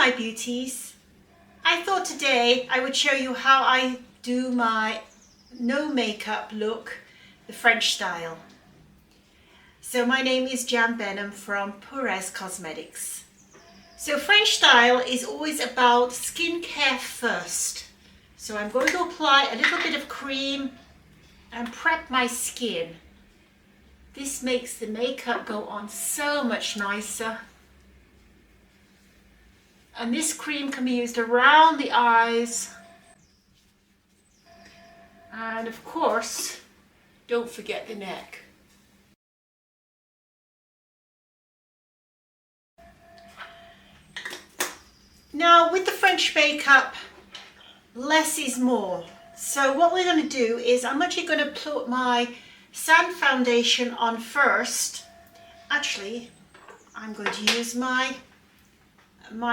my beauties. I thought today I would show you how I do my no makeup look, the French style. So my name is Jan Benham from Purèz Cosmetics. So French style is always about skincare first. So I'm going to apply a little bit of cream and prep my skin. This makes the makeup go on so much nicer. And this cream can be used around the eyes. And of course, don't forget the neck. Now with the French makeup, less is more. So what we're going to do is I'm actually going to put my sand foundation on first. Actually, I'm going to use my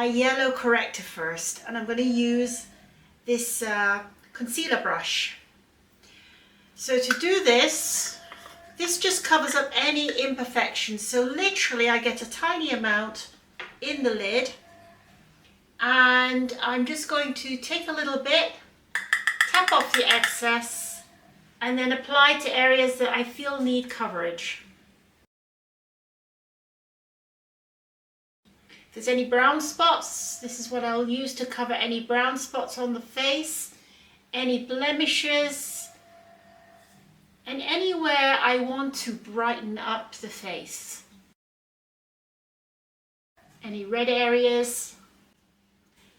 yellow corrector first, and I'm going to use this concealer brush. So to do this just covers up any imperfections. So literally I get a tiny amount in the lid, and I'm just going to take a little bit, tap off the excess, and then apply to areas that I feel need coverage. If there's any brown spots, this is what I'll use to cover any brown spots on the face, any blemishes, and anywhere I want to brighten up the face. Any red areas.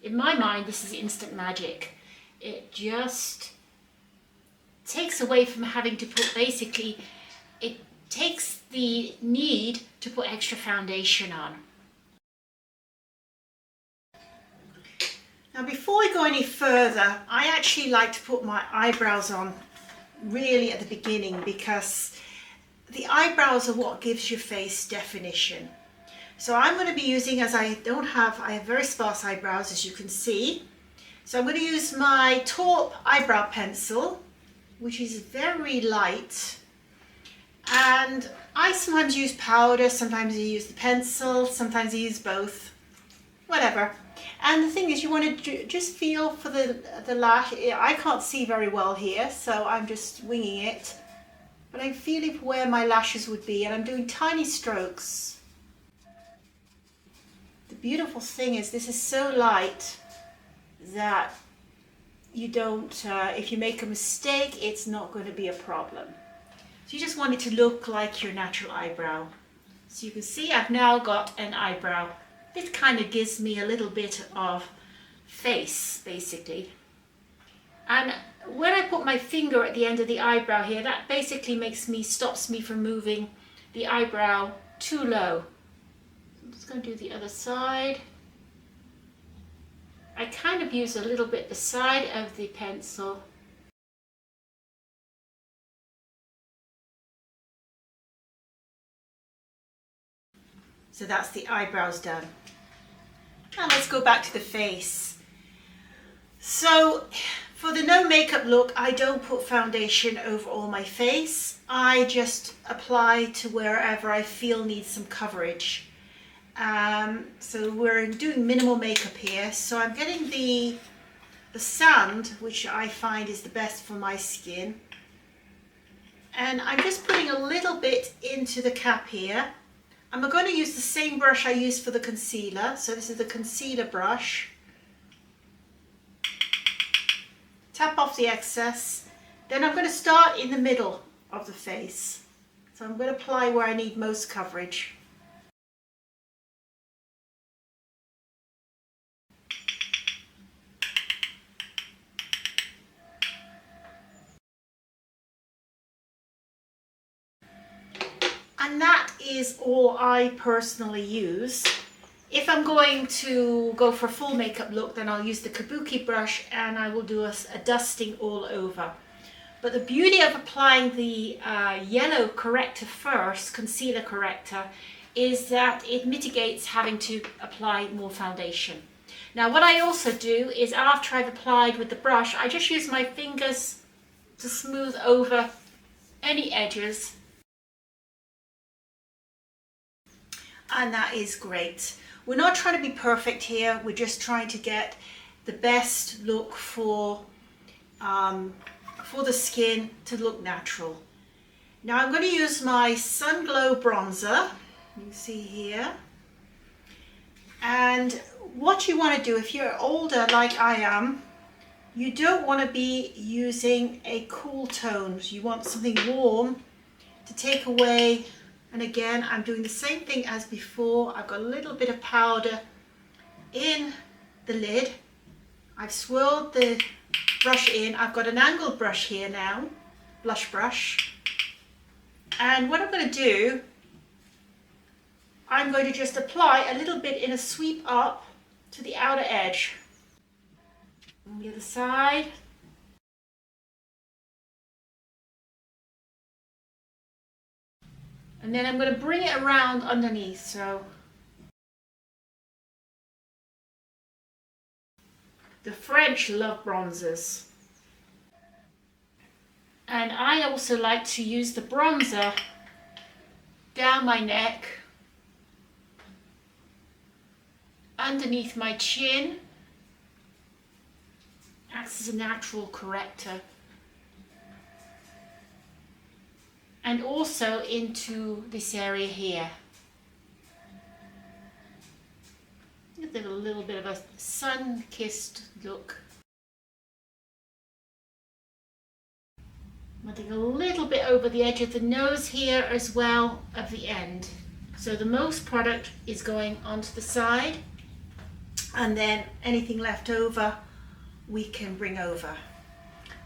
In my mind, this is instant magic. It just takes away from having to put, basically, it takes the need to put extra foundation on. Now before we go any further, I actually like to put my eyebrows on really at the beginning, because the eyebrows are what gives your face definition. So I'm going to be using, as I have very sparse eyebrows, as you can see. So I'm going to use my taupe eyebrow pencil, which is very light. And I sometimes use powder, sometimes I use the pencil, sometimes I use both, whatever. And the thing is, you want to just feel for the lash. I can't see very well here, so I'm just winging it. But I'm feeling for where my lashes would be, and I'm doing tiny strokes. The beautiful thing is this is so light that you don't, if you make a mistake, it's not going to be a problem. So you just want it to look like your natural eyebrow. So you can see I've now got an eyebrow. This kind of gives me a little bit of face, basically. And when I put my finger at the end of the eyebrow here, that basically stops me from moving the eyebrow too low. I'm just going to do the other side. I kind of use a little bit the side of the pencil. So that's the eyebrows done. Now let's go back to the face. So for the no makeup look, I don't put foundation over all my face. I just apply to wherever I feel needs some coverage. So we're doing minimal makeup here. So I'm getting the sand, which I find is the best for my skin. And I'm just putting a little bit into the cap here. I'm going to use the same brush I used for the concealer. So this is the concealer brush. Tap off the excess. Then I'm going to start in the middle of the face. So I'm going to apply where I need most coverage. And that is all I personally use. If I'm going to go for a full makeup look, then I'll use the kabuki brush and I will do a dusting all over. But the beauty of applying the yellow corrector first, concealer corrector, is that it mitigates having to apply more foundation. Now what I also do is, after I've applied with the brush, I just use my fingers to smooth over any edges. And that is great. We're not trying to be perfect here. We're just trying to get the best look for the skin to look natural. Now I'm going to use my Sun Glow bronzer, you can see here. And what you want to do if you're older like I am, you don't want to be using a cool tone. You want something warm to take away. And again, I'm doing the same thing as before. I've got a little bit of powder in the lid. I've swirled the brush in. I've got an angled brush here now, blush brush. And what I'm going to do, I'm going to just apply a little bit in a sweep up to the outer edge. On the other side. And then I'm going to bring it around underneath. So the French love bronzers. And I also like to use the bronzer down my neck, underneath my chin. Acts as a natural corrector. And also into this area here. Give it a little bit of a sun-kissed look. I'm adding a little bit over the edge of the nose here as well at the end. So the most product is going onto the side, and then anything left over we can bring over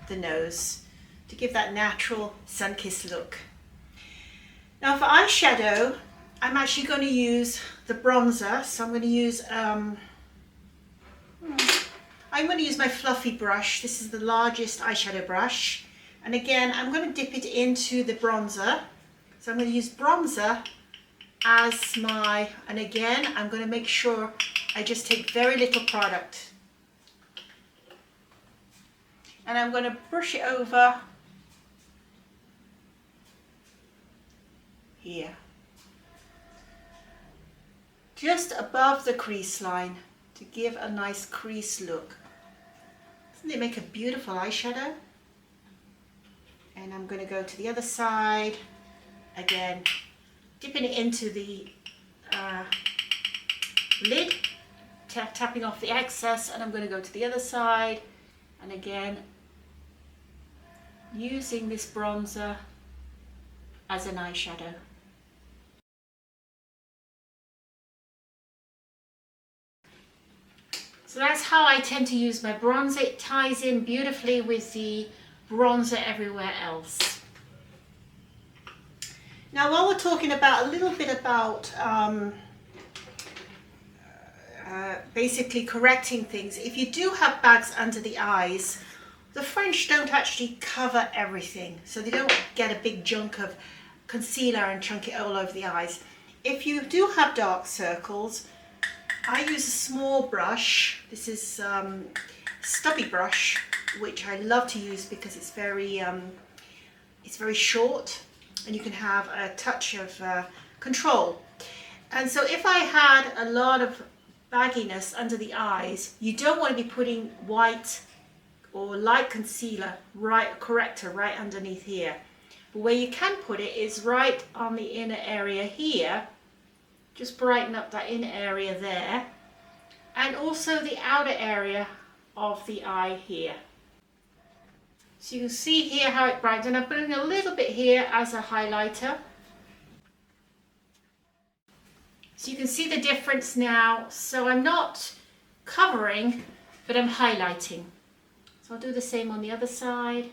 the nose to give that natural sun-kissed look. Now for eyeshadow, I'm actually going to use the bronzer, so I'm going to use my fluffy brush. This is the largest eyeshadow brush, and again I'm going to dip it into the bronzer. So I'm going to use bronzer as my, and again I'm going to make sure I just take very little product, and I'm going to brush it over here, just above the crease line, to give a nice crease look. Doesn't it make a beautiful eyeshadow? And I'm going to go to the other side, again dipping it into the lid, tapping off the excess, and I'm going to go to the other side, and again using this bronzer as an eyeshadow. So that's how I tend to use my bronzer. It ties in beautifully with the bronzer everywhere else. Now while we're talking about a little bit about basically correcting things, if you do have bags under the eyes, the French don't actually cover everything, so they don't get a big junk of concealer and chunk it all over the eyes. If you do have dark circles, I use a small brush. This is stubby brush, which I love to use because it's very short, and you can have a touch of control. And so if I had a lot of bagginess under the eyes, you don't want to be putting white or light concealer, corrector right underneath here. But where you can put it is right on the inner area here. Just brighten up that inner area there, and also the outer area of the eye here. So you can see here how it brightens, and I'm putting a little bit here as a highlighter. So you can see the difference now. So I'm not covering, but I'm highlighting. So I'll do the same on the other side.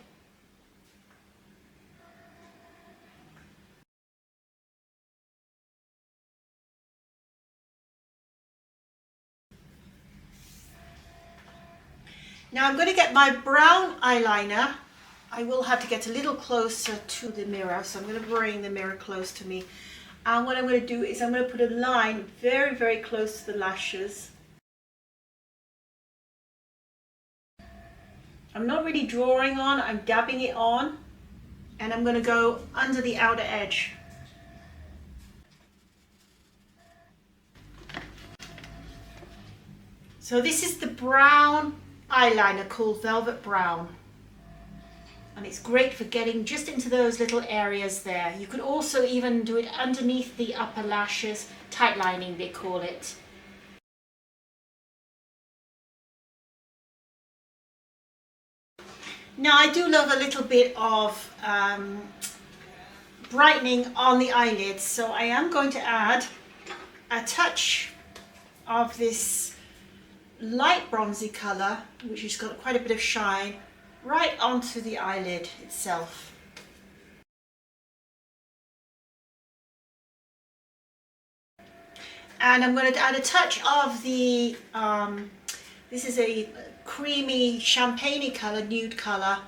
Now I'm going to get my brown eyeliner. I will have to get a little closer to the mirror, so I'm going to bring the mirror close to me. And what I'm going to do is I'm going to put a line very, very close to the lashes. I'm not really drawing on, I'm dabbing it on, and I'm going to go under the outer edge. So this is the brown eyeliner called Velvet Brown. And it's great for getting just into those little areas there. You could also even do it underneath the upper lashes, tight lining they call it. Now I do love a little bit of brightening on the eyelids, so I am going to add a touch of this light bronzy colour, which has got quite a bit of shine, right onto the eyelid itself. And I'm going to add a touch of the, this is a creamy champagne colour, nude colour,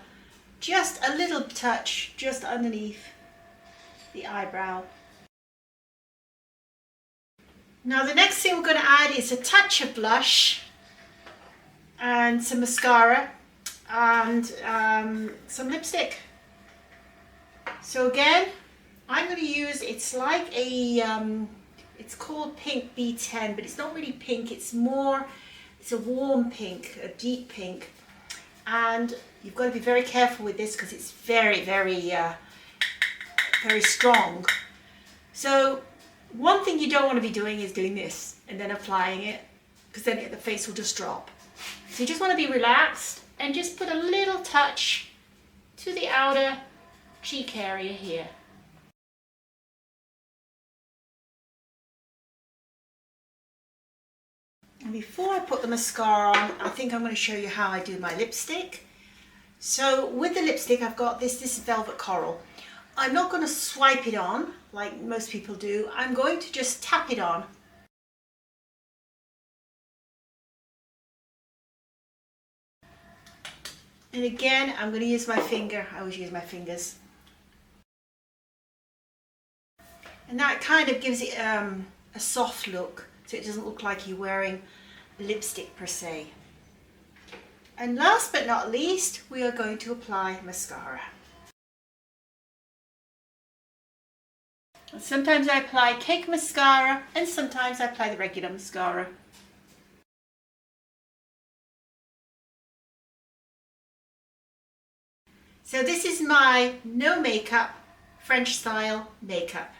just a little touch just underneath the eyebrow. Now the next thing we're going to add is a touch of blush and some mascara and some lipstick. So again, I'm going to use, it's like a, it's called pink B10, but it's not really pink, it's more, it's a warm pink, a deep pink. And you've got to be very careful with this because it's very, very strong. So one thing you don't want to be doing is doing this and then applying it, because then the face will just drop. So you just want to be relaxed and just put a little touch to the outer cheek area here. And before I put the mascara on, I think I'm going to show you how I do my lipstick. So with the lipstick, I've got this Velvet Coral. I'm not going to swipe it on like most people do. I'm going to just tap it on. And again, I'm going to use my finger. I always use my fingers. And that kind of gives it a soft look, so it doesn't look like you're wearing lipstick per se. And last but not least, we are going to apply mascara. Sometimes I apply cake mascara and sometimes I apply the regular mascara. So this is my no makeup French style makeup.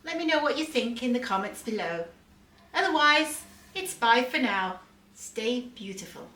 Let me know what you think in the comments below. Otherwise, it's bye for now. Stay beautiful.